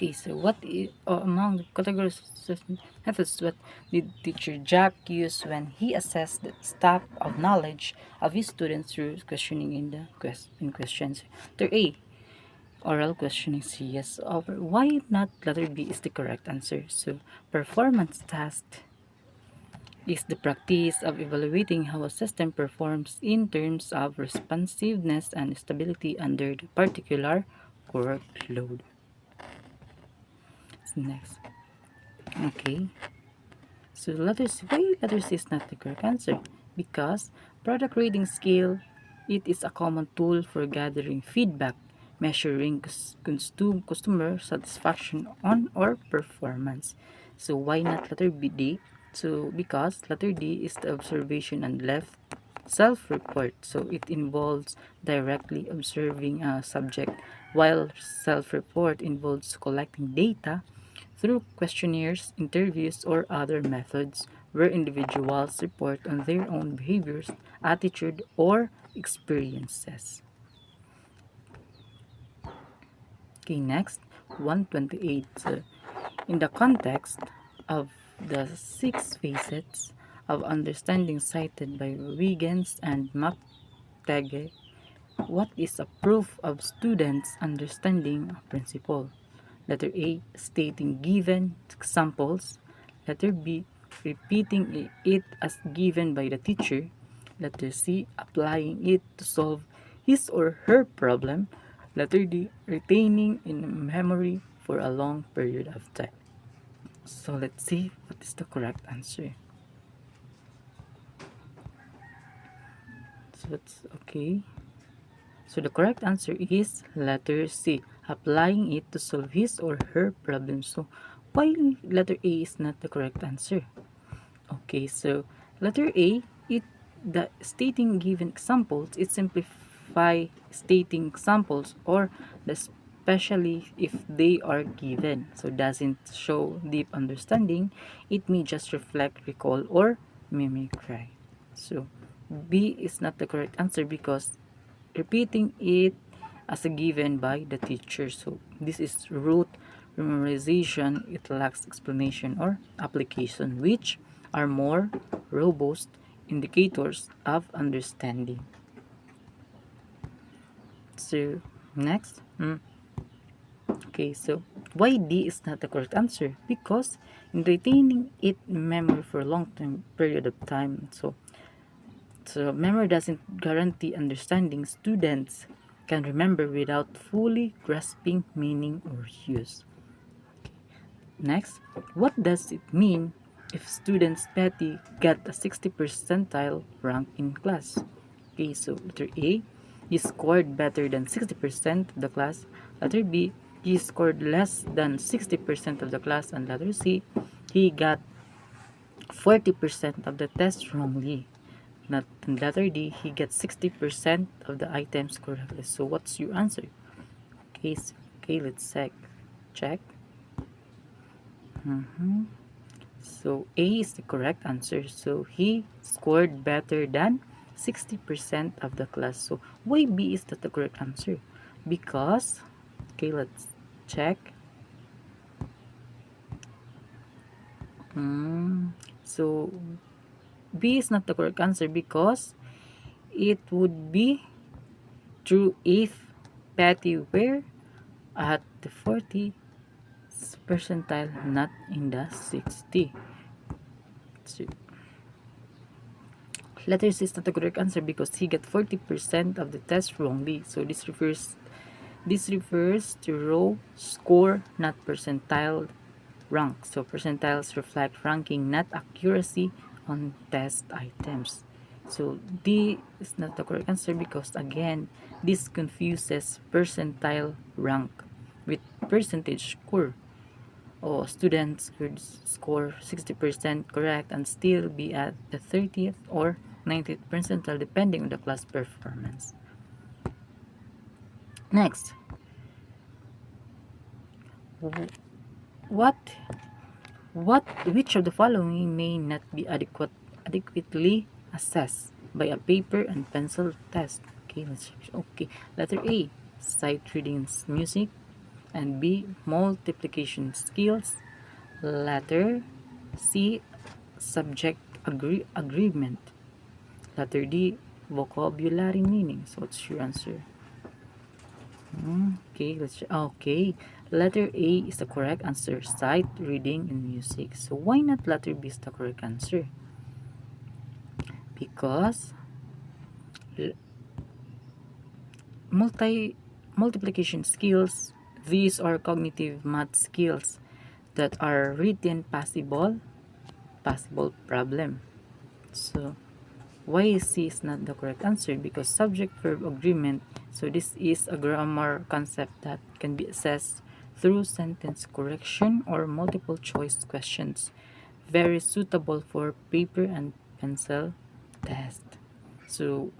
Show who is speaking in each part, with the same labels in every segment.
Speaker 1: Okay, so what is among the categories of methods what did teacher Jack use when he assessed the stack of knowledge of his students through questioning in questions? Letter A, oral questioning. So yes, over. Why not letter B is the correct answer? So performance task is the practice of evaluating how a system performs in terms of responsiveness and stability under the particular workload. Next. Okay. So letter C, why letter C is not the correct answer? Because product rating scale, it is a common tool for gathering feedback, measuring customer satisfaction on or performance. So why not letter B D? So because letter D is the observation and left self-report. So it involves directly observing a subject, while self-report involves collecting data through questionnaires, interviews, or other methods where individuals report on their own behaviors, attitude, or experiences. Okay, next, 128. So, in the context of the six facets of understanding cited by Wiggins and McTague, what is a proof of students' understanding a principle? Letter A, stating given examples. Letter B, repeating it as given by the teacher. Letter C, applying it to solve his or her problem. Letter D, retaining in memory for a long period of time. So let's see what is the correct answer. So that's okay. So the correct answer is letter C, applying it to solve his or her problem. So why letter A is not the correct answer? Okay, so letter A, it the stating given examples, it simplify stating examples or especially if they are given. So doesn't show deep understanding. It may just reflect, recall, or mimicry. So B is not the correct answer because repeating it as a given by the teacher. So this is rote memorization. It lacks explanation or application, which are more robust indicators of understanding. So next, okay, so why D is not the correct answer? Because in retaining it in memory for a long time period of time, so memory doesn't guarantee understanding. Students can remember without fully grasping meaning or use. Next, what does it mean if students Petty got a 60 percentile rank in class? Okay, so letter A, he scored better than 60% of the class. Letter B, he scored less than 60% of the class. And letter C, he got 40% of the test wrongly. Not in letter D, he gets 60% of the items correctly. So what's your answer? Okay, okay, let's check. So A is the correct answer. So he scored better than 60% of the class. So why B is that the correct answer? Because, okay, let's check. So B is not the correct answer because it would be true if Patty were at the 40 percentile, not in the 60. So, letter C is not the correct answer because he got 40% of the test wrongly. So this refers to raw score, not percentile rank. So percentiles reflect ranking, not accuracy on test items. So D is not the correct answer because again, this confuses percentile rank with percentage score. Or students could score 60% correct and still be at the 30th or 90th percentile depending on the class performance. Next, what which of the following may not be adequately assessed by a paper and pencil test? Okay, let's check. Okay, letter A, sight reading music. And B, multiplication skills. Letter C, subject agreement. Letter D, vocabulary meaning. So what's your answer? Okay, okay. Letter A is the correct answer. Sight, reading, and music. So why not letter B is the correct answer? Because multiplication skills, these are cognitive math skills that are written possible problem. So why C is not the correct answer? Because subject verb agreement, so this is a grammar concept that can be assessed through sentence correction or multiple choice questions. Very suitable for paper and pencil test. So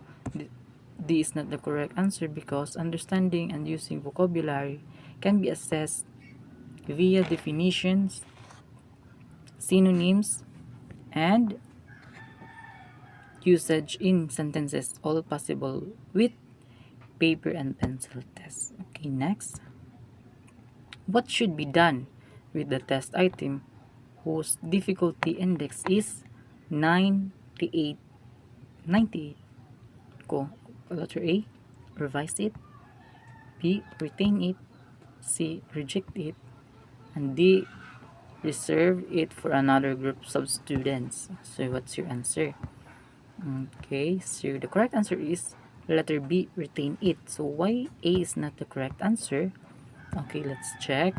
Speaker 1: D is not the correct answer because understanding and using vocabulary can be assessed via definitions, synonyms, and usage in sentences, all possible with paper and pencil test. Okay, next. What should be done with the test item whose difficulty index is 98? 98. Ko. Letter A, revise it. B, retain it. C, reject it. And D, reserve it for another group of students. So what's your answer? Okay, so the correct answer is letter B, retain it. So why A is not the correct answer? Okay, let's check.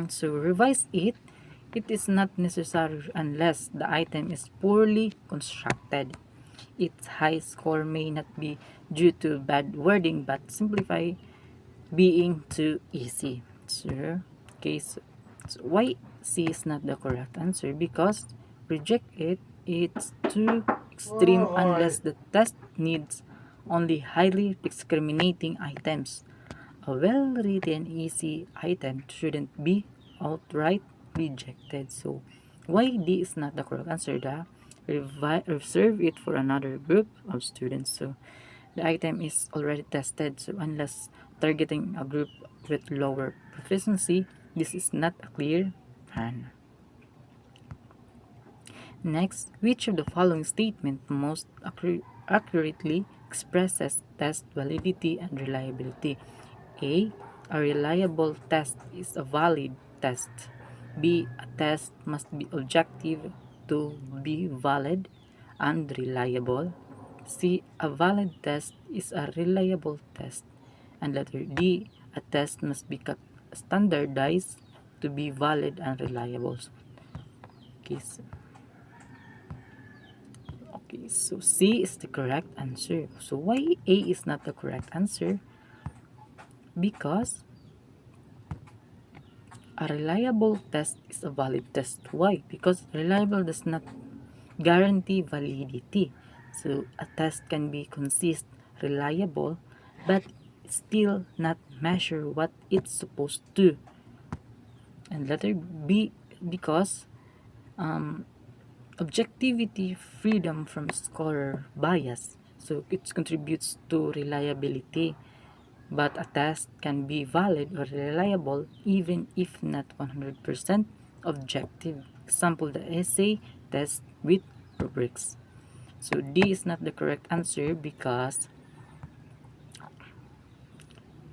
Speaker 1: So revise it. It is not necessary unless the item is poorly constructed. Its high score may not be due to bad wording but simplify being too easy. So, okay, so why C is not the correct answer? Because reject it, it's too extreme unless the test needs only highly discriminating items. A well-written easy item shouldn't be outright rejected. So why D is not the correct answer? The reserve it for another group of students. So the item is already tested. So unless targeting a group with lower proficiency, this is not a clear plan. Next, which of the following statement most accurately expresses test validity and reliability? A. A reliable test is a valid test. B. A test must be objective to be valid and reliable. C. A valid test is a reliable test. And letter D. A test must be standardized to be valid and reliable. Okay, so C is the correct answer. So why A is not the correct answer? Because a reliable test is a valid test. Why? Because reliable does not guarantee validity. So a test can be reliable, but still not measure what it's supposed to. And letter B, because um, objectivity, freedom from scorer bias. So it contributes to reliability. But a test can be valid or reliable even if not 100% objective. Example, the essay test with rubrics. So D is not the correct answer because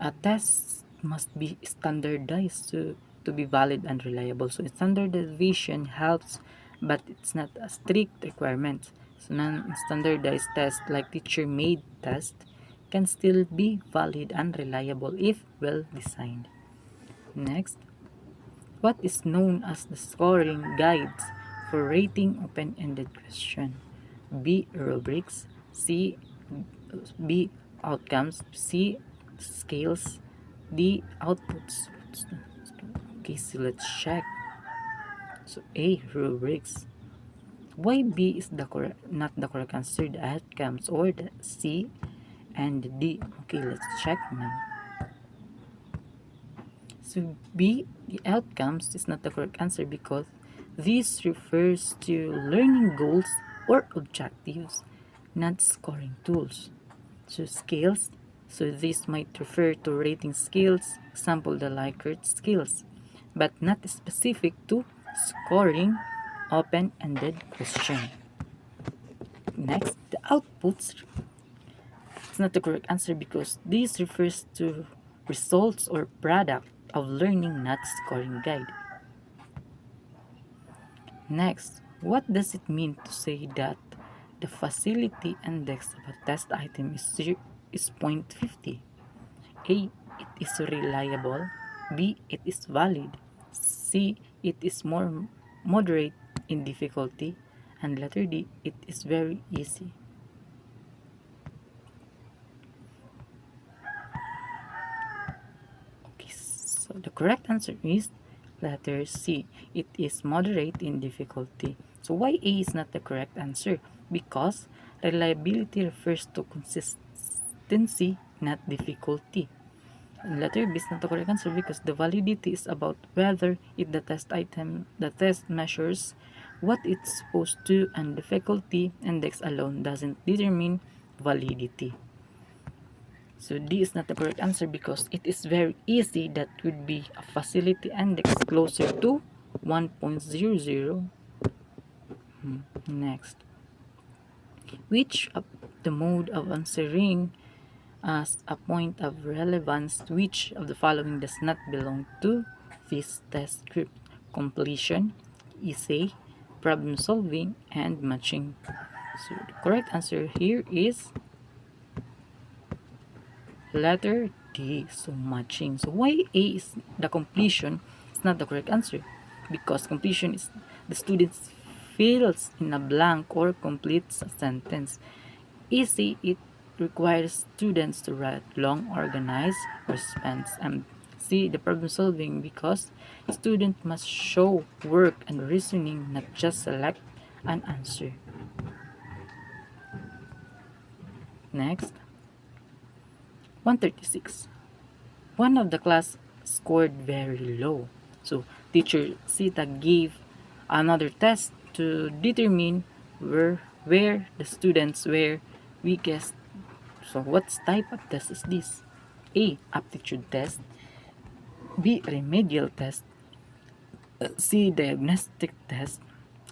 Speaker 1: a test must be standardized to be valid and reliable. So standardization helps, but it's not a strict requirement. So non-standardized tests like teacher-made test can still be valid and reliable if well designed. Next, what is known as the scoring guides for rating open-ended question? B. Rubrics. C. B. Outcomes. C. Scales. D. Outputs. Okay, so let's check. So A. Rubrics. Why B is not the correct answer? The outcomes or the C and D. Okay, let's check now. So B, the outcomes, is not the correct answer because this refers to learning goals or objectives, not scoring tools. So scales, So this might refer to rating skills, example the Likert skills, but not specific to scoring open-ended question. Next, the outputs is not the correct answer because this refers to results or product of learning, not scoring guide. Next, what does it mean to say that the facility index of a test item is 0.50? A. It is reliable. B. It is valid. C. It is more moderate in difficulty. And letter D. It is very easy. Okay, so the correct answer is letter C. It is moderate in difficulty. So why A is not the correct answer? Because reliability refers to consistency, not difficulty. And letter B is not the correct answer because the validity is about whether it the test measures what it's supposed to, and difficulty index alone doesn't determine validity. So D is not the correct answer because it is very easy. That would be a facility index closer to 1.00. Next, which of the mode of answering as a point of relevance, which of the following does not belong to this test script? Completion, essay, problem solving, and matching. So the correct answer here is letter D, so matching. So why A is the completion is not the correct answer? Because completion is the student fills in a blank or completes a sentence. Easy, it requires students to write long, organized response. And C, the problem solving, because student must show work and reasoning, not just select an answer. Next, 136. One of the class scored very low. So teacher Sita gave another test to determine where the students were weakest. So what type of test is this? A. Aptitude test. B. Remedial test. C. Diagnostic test.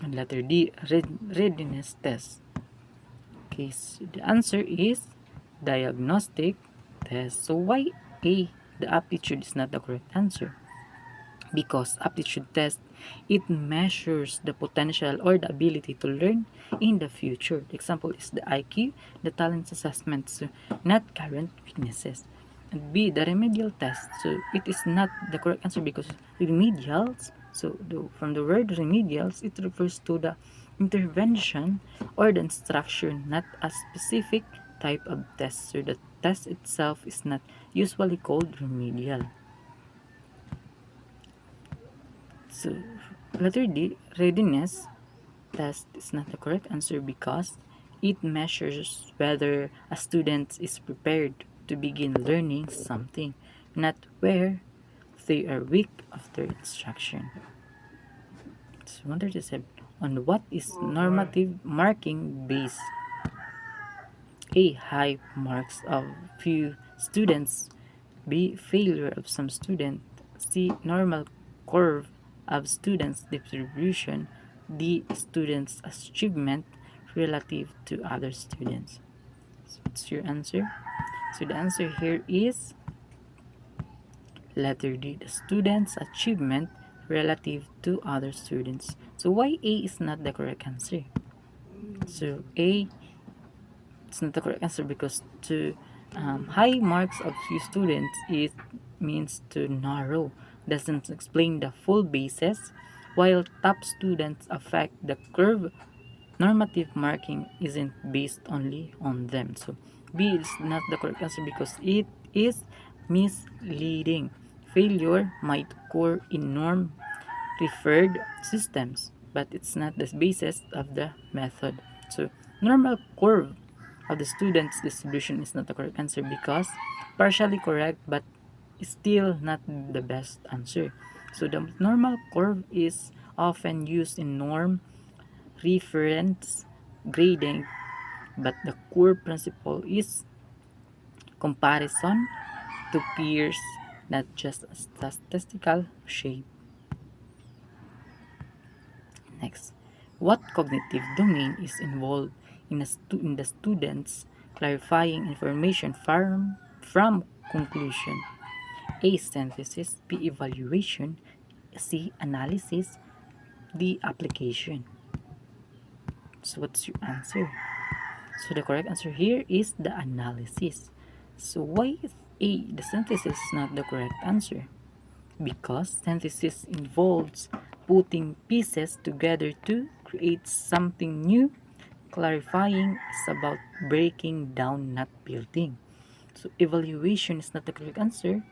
Speaker 1: And letter D. Readiness test. Okay, so the answer is diagnostic test. So why A, the aptitude, is not the correct answer? Because aptitude test, it measures the potential or the ability to learn in the future. The example is the IQ, the talent assessment, so not current weaknesses. And B, the remedial test, so it is not the correct answer because remedials, so from the word remedials, it refers to the intervention or the instruction, not a specific type of test. So the test itself is not usually called remedial. So letter D, readiness test, is not the correct answer because it measures whether a student is prepared to begin learning something, not where they are weak after instruction. So 137. On what is normative marking based? A. High marks of few students. B. Failure of some student. C. Normal curve of students distribution. D. Students' achievement relative to other students. So what's your answer? So the answer here is letter D. The students' achievement relative to other students. So why A is not the correct answer? So A, it's not the correct answer because to high marks of few students, it means to narrow, doesn't explain the full basis, while top students affect the curve. Normative marking isn't based only on them. So B is not the correct answer because it is misleading. Failure might occur in norm referred systems, but it's not the basis of the method. So normal curve of the student's distribution is not the correct answer because partially correct but still not the best answer. So the normal curve is often used in norm reference grading, but the core principle is comparison to peers, not just a statistical shape. Next, what cognitive domain is involved in the students clarifying information from conclusion? A. Synthesis. B. Evaluation. C. Analysis. D. Application. So what's your answer? So the correct answer here is the analysis. So why is A. The synthesis is not the correct answer? Because synthesis involves putting pieces together to create something new. Clarifying is about breaking down, not building. So evaluation is not the correct answer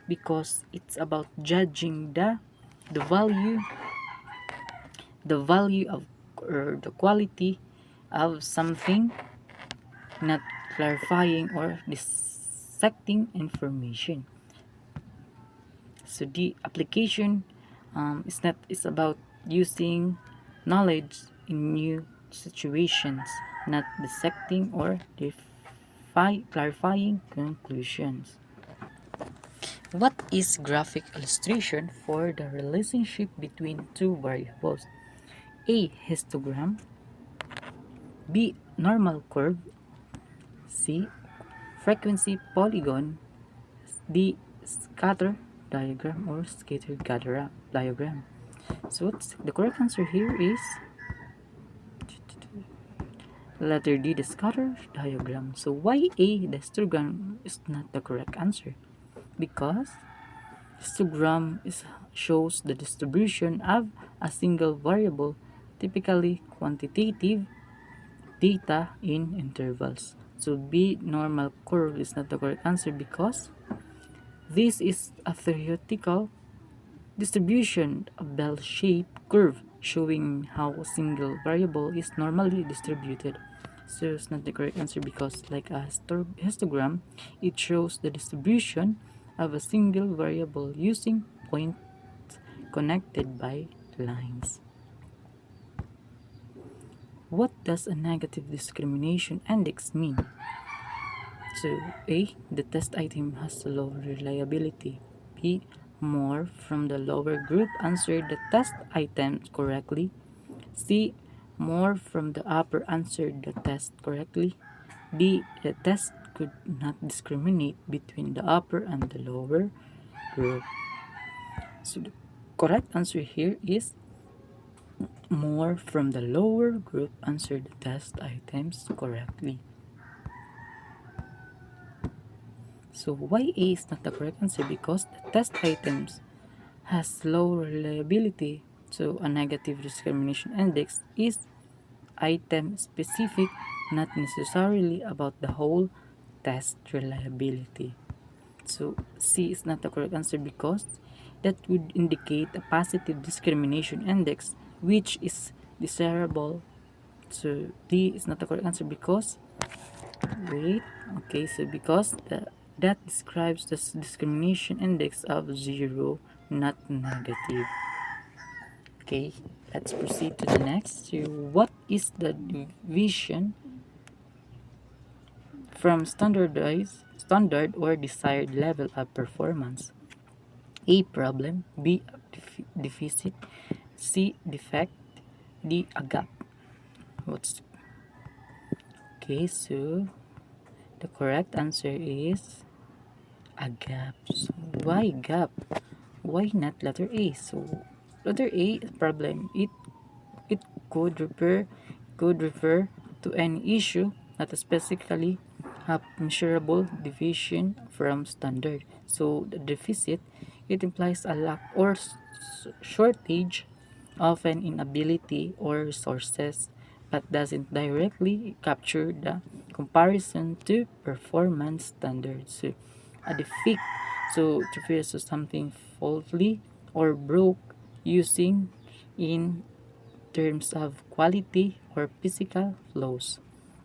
Speaker 1: because it's about judging the value the value of or the quality of something, not clarifying or dissecting information. So the application is about using knowledge in new situations, not dissecting or clarifying conclusions. What is graphic illustration for the relationship between two variables? A. Histogram. B. Normal curve. C. Frequency polygon. D. Scatter diagram or scatter diagram. So what's the correct answer here is letter D, the scatter diagram. So why A, the histogram is not the correct answer? Because histogram shows the distribution of a single variable, typically quantitative data in intervals. So B, normal curve is not the correct answer because this is a theoretical distribution, a bell-shaped curve showing how a single variable is normally distributed. So it's not the correct answer because like a histogram, it shows the distribution of a single variable using points connected by lines. What does a negative discrimination index mean? So A. The test item has lower reliability. B. More from the lower group answered the test item correctly. C. More from the upper answered the test correctly. D. The test could not discriminate between the upper and the lower group. So the correct answer here is more from the lower group answered the test items correctly. So why A is not the correct answer? Because the test items has low reliability. So a negative discrimination index is item specific, not necessarily about the whole test reliability. So C is not the correct answer because that would indicate a positive discrimination index which is desirable. So D is not the correct answer because wait, okay, so because that describes the discrimination index of 0, not negative. Okay, let's proceed to the next. So what is the deviation from standard or desired level of performance? A. Problem. B. Deficit. C. Defect. D. A gap. What's okay? So the correct answer is a gap. So why gap? Why not letter A? So letter A is problem. It could refer to any issue, not specifically a measurable deviation from standard. So the deficit, it implies a lack or shortage, often inability or resources, but doesn't directly capture the comparison to performance standards. So a defect, so it refers to something faulty or broke using in terms of quality or physical flows.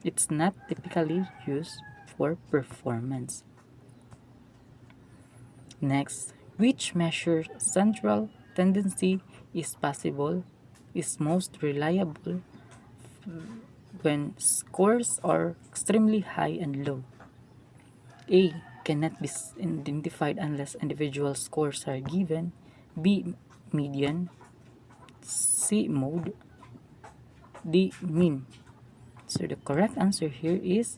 Speaker 1: It's not typically used for performance. Next, which measure central tendency is possible, is most reliable when scores are extremely high and low? A. Cannot be identified unless individual scores are given. B. Median. C. Mode. D. Mean. So the correct answer here is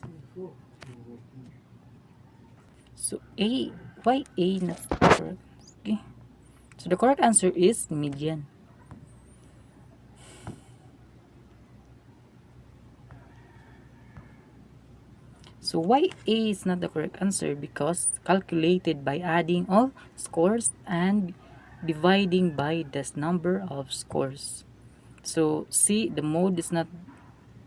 Speaker 1: so A. Why A not correct? Okay. So the correct answer is median. So why A is not the correct answer? Because calculated by adding all scores and dividing by the number of scores. So C, the mode is not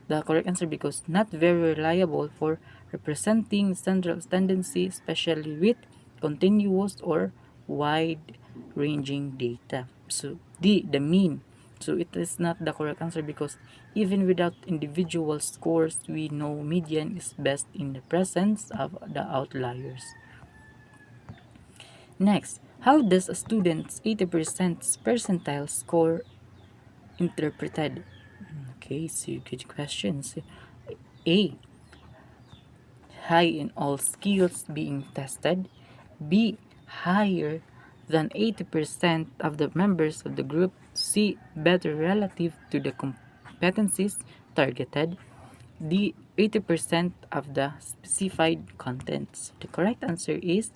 Speaker 1: the correct answer because not very reliable for representing central tendency, especially with continuous or wide-ranging data. So D, the mean. So it is not the correct answer because even without individual scores, we know median is best in the presence of the outliers. Next, how does a student's 80% percentile score interpreted? Okay, so good questions. A. High in all skills being tested. B. Higher than 80% of the members of the group. C. Better relative to the competencies targeted. D. 80% of the specified contents. The correct answer is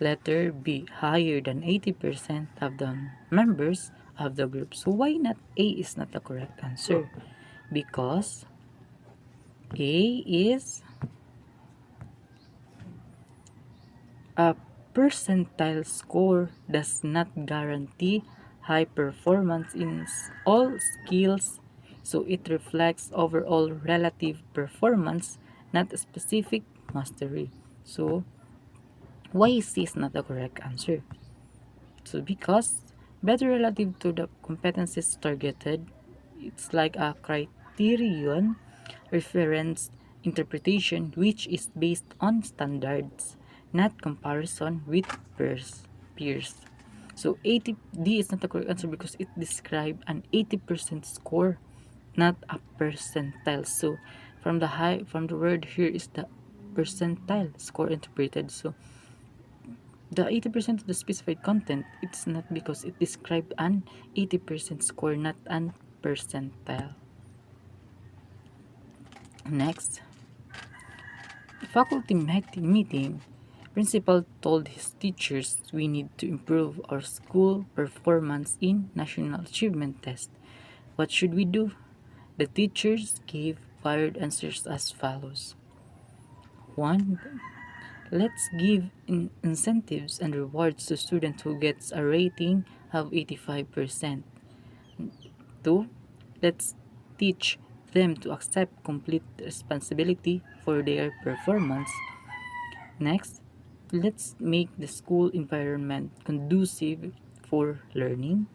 Speaker 1: letter B. Higher than 80% of the members of the group. So why not A is not the correct answer? Because A is a percentile score does not guarantee high performance in all skills, so it reflects overall relative performance, not a specific mastery. So, why is this not the correct answer? So, because better relative to the competencies targeted, it's like a criterion reference interpretation which is based on standards, not comparison with peers. So 80 D is not the correct answer because it describes an 80% score, not a percentile. So from the word here is the percentile score interpreted. So the 80% of the specified content, it's not because it described an 80% score, not an percentile. Next, faculty meeting, principal told his teachers we need to improve our school performance in national achievement test. What should we do? The teachers gave varied answers as follows. 1. Let's give incentives and rewards to students who gets a rating of 85%. 2. Let's teach them to accept complete responsibility for their performance. Next, let's make the school environment conducive for learning.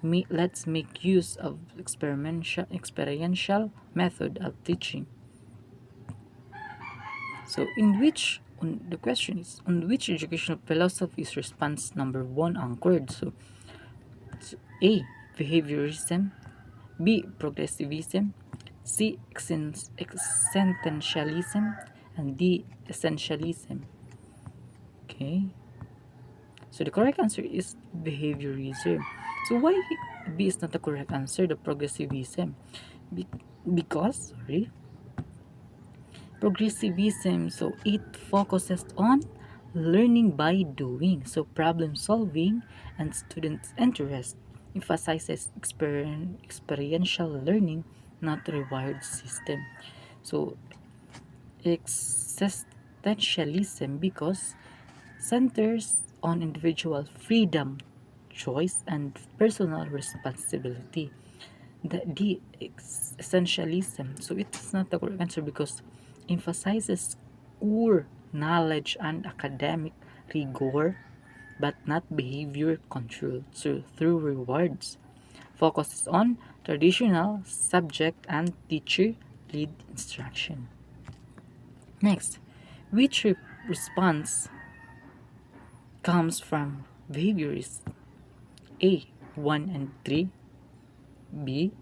Speaker 1: Let's make use of experiential method of teaching. So, the question is, on which educational philosophy is response number 1 anchored? So, A. Behaviorism. B. Progressivism. C. Existentialism. And D. Essentialism. Okay. So the correct answer is behaviorism. So why B is not the correct answer, the progressivism? Because, progressivism, so it focuses on learning by doing. So problem solving and students' interest emphasizes experiential learning, not reward system. So existentialism because centers on individual freedom, choice, and personal responsibility. The essentialism, so it's not the correct answer because emphasizes core knowledge and academic rigor, but not behavior control. So through rewards, focuses on traditional subject and teacher lead instruction. Next, which response comes from behaviors? A. 1 and 3. B.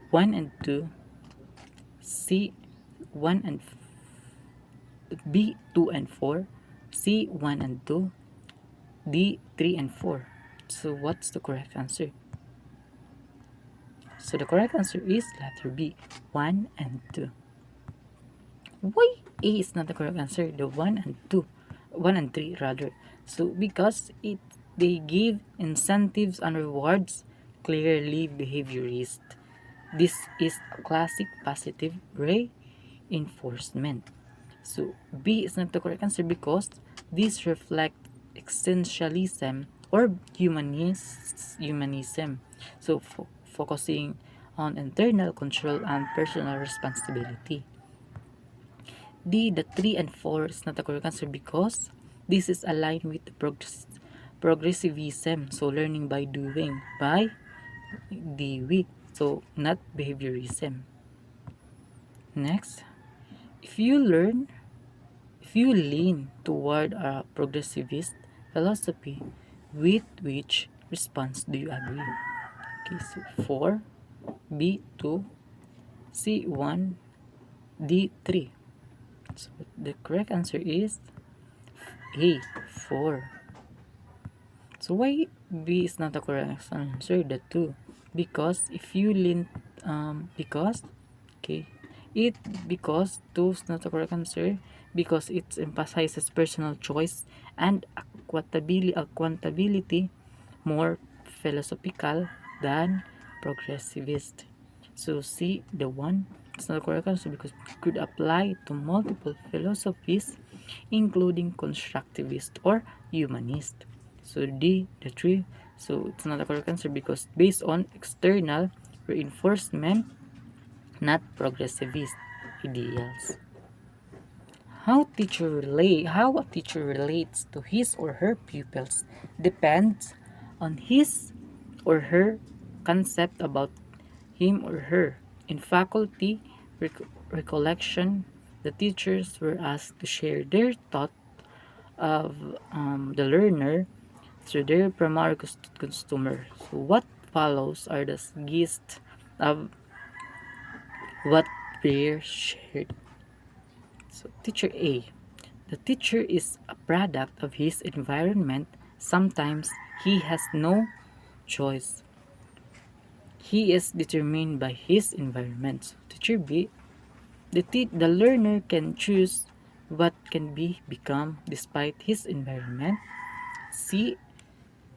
Speaker 1: 1 and 2. C. 1 and B, 2 and 4, C, 1 and 2, D, 3 and 4. So what's the correct answer? So the correct answer is letter B, 1 and 2. Why A is not the correct answer? The 1 and 2, 1 and 3 rather. So because they give incentives and rewards, clearly behaviorist. This is a classic positive reinforcement. So B is not the correct answer because this reflect essentialism or humanism. So focusing on internal control and personal responsibility. D, the 3 and 4 is not the correct answer because this is aligned with the progressivism. So learning by doing by Dewey. So not behaviorism. Next, if you learn if you lean toward a progressivist philosophy, with which response do you agree? Okay, so 4, B 2, C 1, D 3. So the correct answer is A 4. So why B is not the correct answer? The 2. Because if you lean because okay it because 2 is not the correct answer because it emphasizes personal choice and accountability more philosophical than progressivist. So C, the 1, it's not the correct answer because it could apply to multiple philosophies including constructivist or humanist. So D, the 3, so it's not the correct answer because based on external reinforcement, not progressivist ideals. How a teacher relates to his or her pupils depends on his or her concept about him or her. In faculty recollection, the teachers were asked to share their thought of the learner through their primary customer. So what follows are the gist of what they shared. So teacher A. The teacher is a product of his environment. Sometimes he has no choice. He is determined by his environment. So teacher B. The learner can choose what can be become despite his environment. C.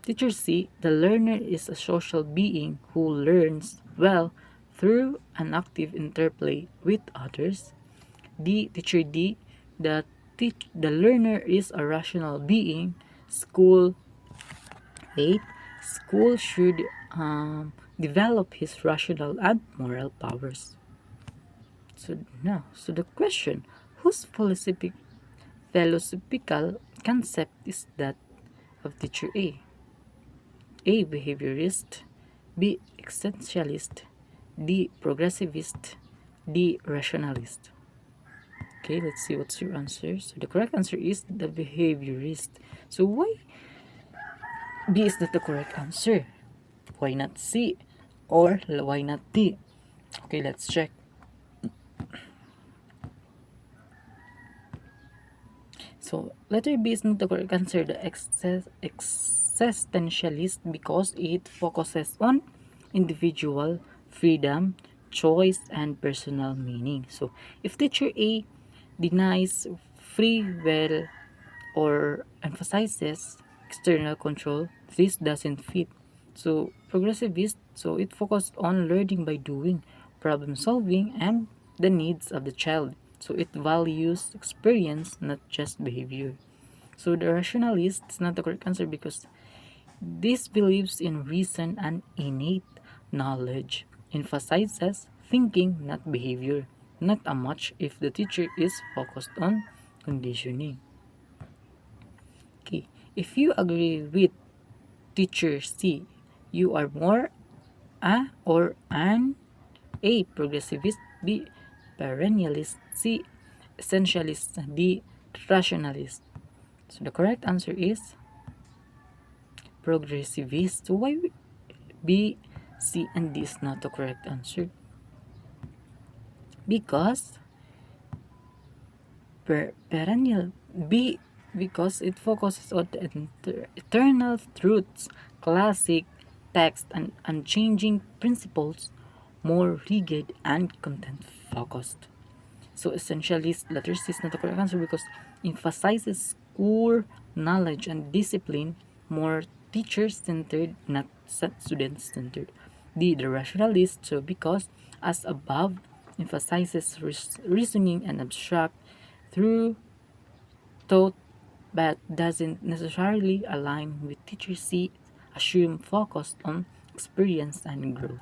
Speaker 1: Teacher C. The learner is a social being who learns well through an active interplay with others. D. Teacher D. The learner is a rational being. School 8. School should develop his rational and moral powers. So the question, whose philosophical concept is that of teacher A? A. Behaviorist. B. Existentialist. D. Progressivist. D. Rationalist. Okay, let's see what's your answer. So the correct answer is the behaviorist. So why B is not the correct answer? Why not C? Or why not D? Okay, let's check. So letter B is not the correct answer. The existentialist because it focuses on individual freedom, choice, and personal meaning. So if teacher A denies free will or emphasizes external control, this doesn't fit. So progressivist, so it focused on learning by doing, problem solving, and the needs of the child. So it values experience, not just behavior. So the rationalist is not the correct answer because this believes in reason and innate knowledge, emphasizes thinking, not behavior, not a much if the teacher is focused on conditioning. Okay, if you agree with teacher C, you are more a or an A. Progressivist, B. Perennialist, C. Essentialist, D. Rationalist. So the correct answer is progressivist. So why B, C, and D is not the correct answer? Because perennial. B, because it focuses on the eternal truths, classic text, and unchanging principles, more rigid and content focused. So essentially, letter C is not the correct answer because emphasizes core knowledge and discipline, more teacher-centered, not student-centered. D, the rationalist, so because, as above, emphasizes reasoning and abstract through thought but doesn't necessarily align with teacher C, assume focused on experience and growth.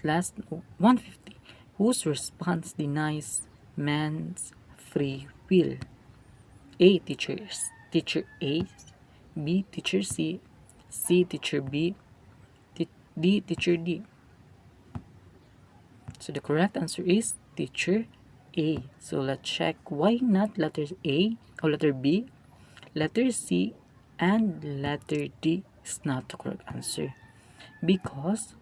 Speaker 1: Last 150. Whose response denies man's free will? A. Teacher A. B. Teacher C. C. Teacher B. D. Teacher D. So the correct answer is Teacher A. So let's check why not letter A or letter B. Letter C and letter D is not the correct answer because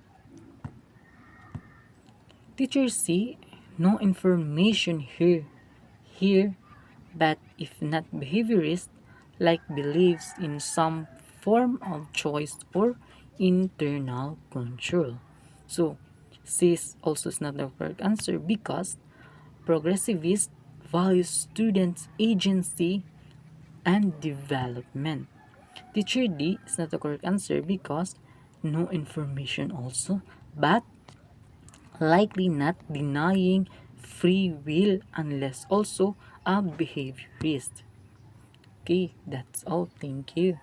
Speaker 1: teacher C, no information here, but if not behaviorist, like believes in some form of choice or internal control. So, C is also is not the correct answer because progressivist values students' agency and development. Teacher D is not the correct answer because no information also, but likely not denying free will unless also a behaviorist. Okay, that's all. Thank you.